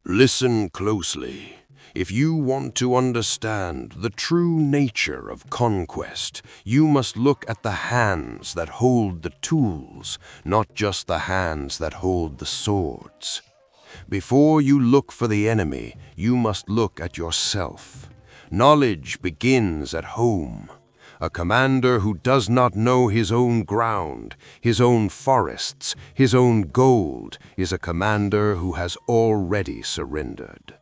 Listen closely. If you want to understand the true nature of conquest, you must look at the hands that hold the tools, not just the hands that hold the swords. Before you look for the enemy, you must look at yourself. Knowledge begins at home. A commander who does not know his own ground, his own forests, his own gold, is a commander who has already surrendered.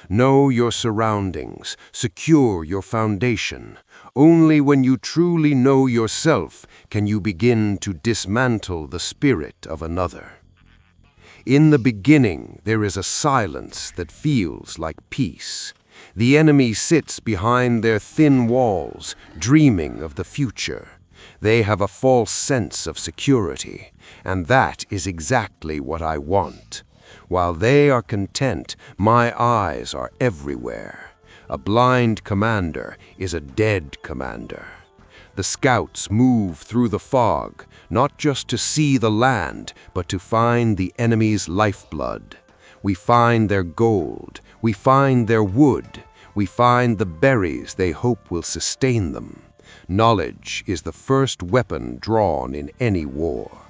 Know your surroundings, secure your foundation. Only when you truly know yourself can you begin to dismantle the spirit of another. In the beginning, there is a silence that feels like peace. The enemy sits behind their thin walls, dreaming of the future. They have a false sense of security, and that is exactly what I want. While they are content, my eyes are everywhere. A blind commander is a dead commander. The scouts move through the fog, not just to see the land, but to find the enemy's lifeblood. We find their gold, we find their wood, we find the berries they hope will sustain them. Knowledge is the first weapon drawn in any war.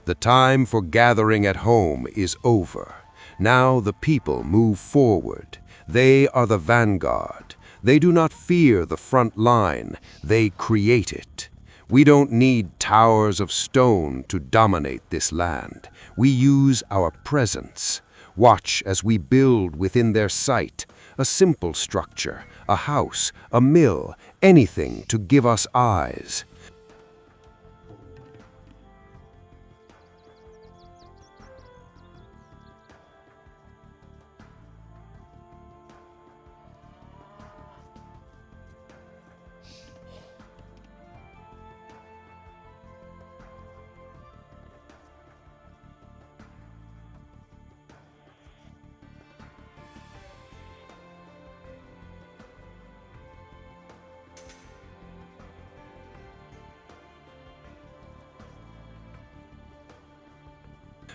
The time for gathering at home is over. Now the people move forward. They are the vanguard. They do not fear the front line, they create it. We don't need towers of stone to dominate this land. We use our presence. Watch as we build within their sight. A simple structure, a house, a mill, anything to give us eyes.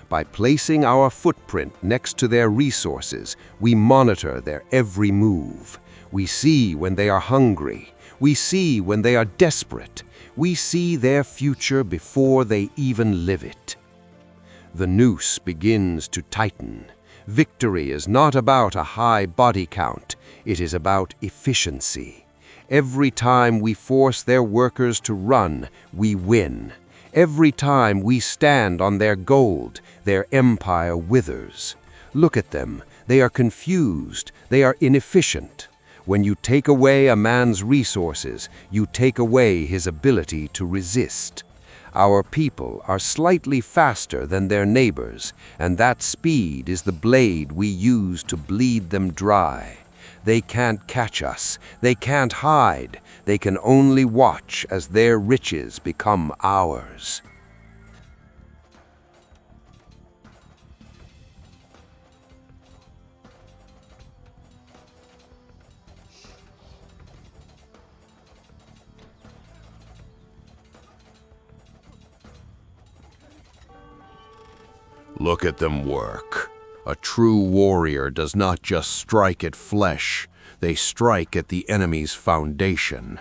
By placing our footprint next to their resources, we monitor their every move. We see when they are hungry. We see when they are desperate. We see their future before they even live it. The noose begins to tighten. Victory is not about a high body count. It is about efficiency. Every time we force their workers to run, we win. Every time we stand on their gold, their empire withers. Look at them. They are confused. They are inefficient. When you take away a man's resources, you take away his ability to resist. Our people are slightly faster than their neighbors, and that speed is the blade we use to bleed them dry. They can't catch us. They can't hide. They can only watch as their riches become ours. Look at them work. A true warrior does not just strike at flesh, they strike at the enemy's foundation.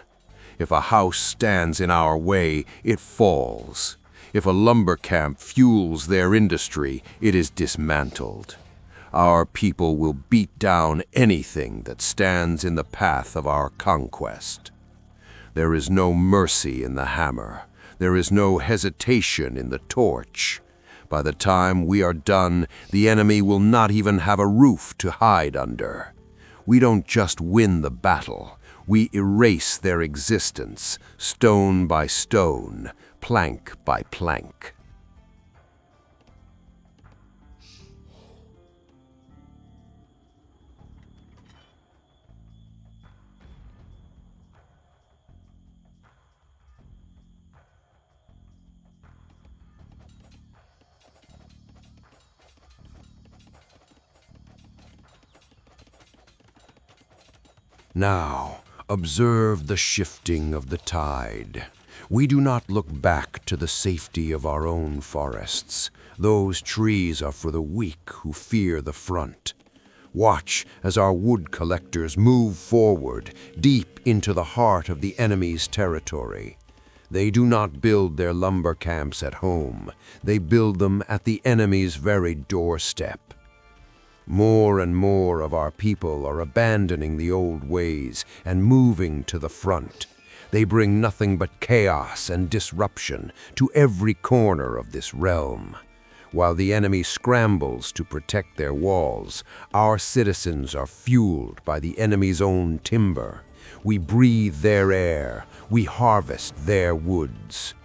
If a house stands in our way, it falls. If a lumber camp fuels their industry, it is dismantled. Our people will beat down anything that stands in the path of our conquest. There is no mercy in the hammer. There is no hesitation in the torch. By the time we are done, the enemy will not even have a roof to hide under. We don't just win the battle, we erase their existence, stone by stone, plank by plank. Now, observe the shifting of the tide. We do not look back to the safety of our own forests. Those trees are for the weak who fear the front. Watch as our wood collectors move forward, deep into the heart of the enemy's territory. They do not build their lumber camps at home. They build them at the enemy's very doorstep. More and more of our people are abandoning the old ways and moving to the front. They bring nothing but chaos and disruption to every corner of this realm. While the enemy scrambles to protect their walls, our citizens are fueled by the enemy's own timber. We breathe their air. We harvest their woods.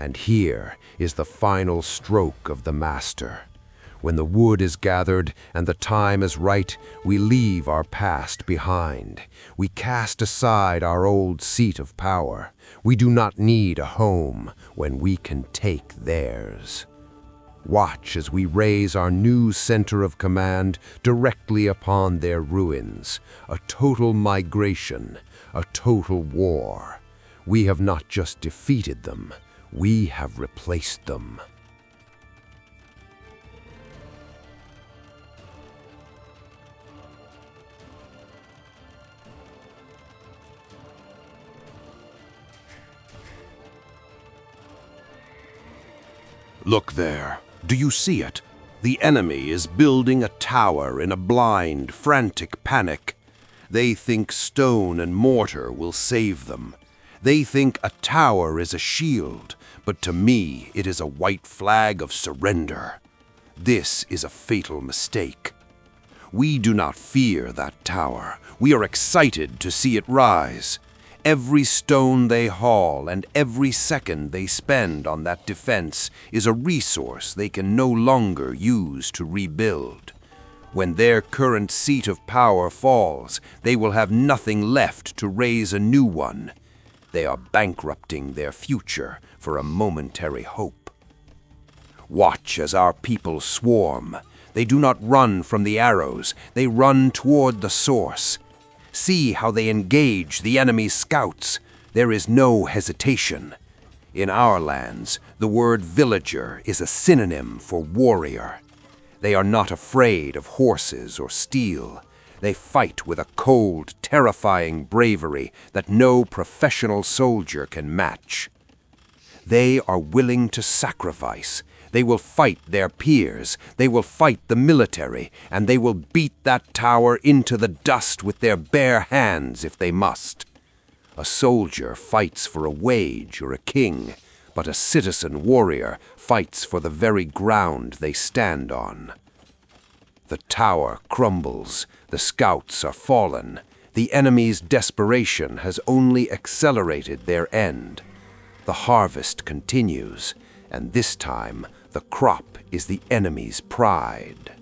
And here is the final stroke of the master. When the wood is gathered and the time is right, we leave our past behind. We cast aside our old seat of power. We do not need a home when we can take theirs. Watch as we raise our new center of command directly upon their ruins. A total migration, a total war. We have not just defeated them, we have replaced them. Look there. Do you see it? The enemy is building a tower in a blind, frantic panic. They think stone and mortar will save them. They think a tower is a shield, but to me it is a white flag of surrender. This is a fatal mistake. We do not fear that tower. We are excited to see it rise. Every stone they haul and every second they spend on that defense is a resource they can no longer use to rebuild. When their current seat of power falls, they will have nothing left to raise a new one. They are bankrupting their future for a momentary hope. Watch as our people swarm. They do not run from the arrows, they run toward the source. See how they engage the enemy's scouts. There is no hesitation. In our lands, the word villager is a synonym for warrior. They are not afraid of horses or steel. They fight with a cold, terrifying bravery that no professional soldier can match. They are willing to sacrifice. They will fight their peers. They will fight the military, and they will beat that tower into the dust with their bare hands if they must. A soldier fights for a wage or a king, but a citizen warrior fights for the very ground they stand on. The tower crumbles. The scouts are fallen. The enemy's desperation has only accelerated their end. The harvest continues, and this time the crop is the enemy's pride.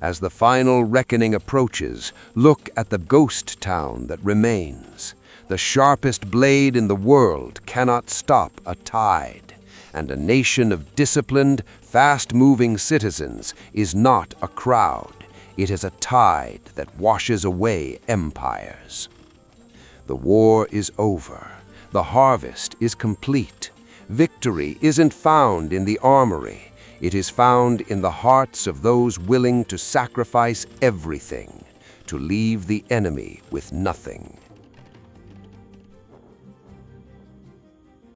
As the final reckoning approaches, look at the ghost town that remains. The sharpest blade in the world cannot stop a tide. And a nation of disciplined, fast-moving citizens is not a crowd. It is a tide that washes away empires. The war is over. The harvest is complete. Victory isn't found in the armory. It is found in the hearts of those willing to sacrifice everything, to leave the enemy with nothing.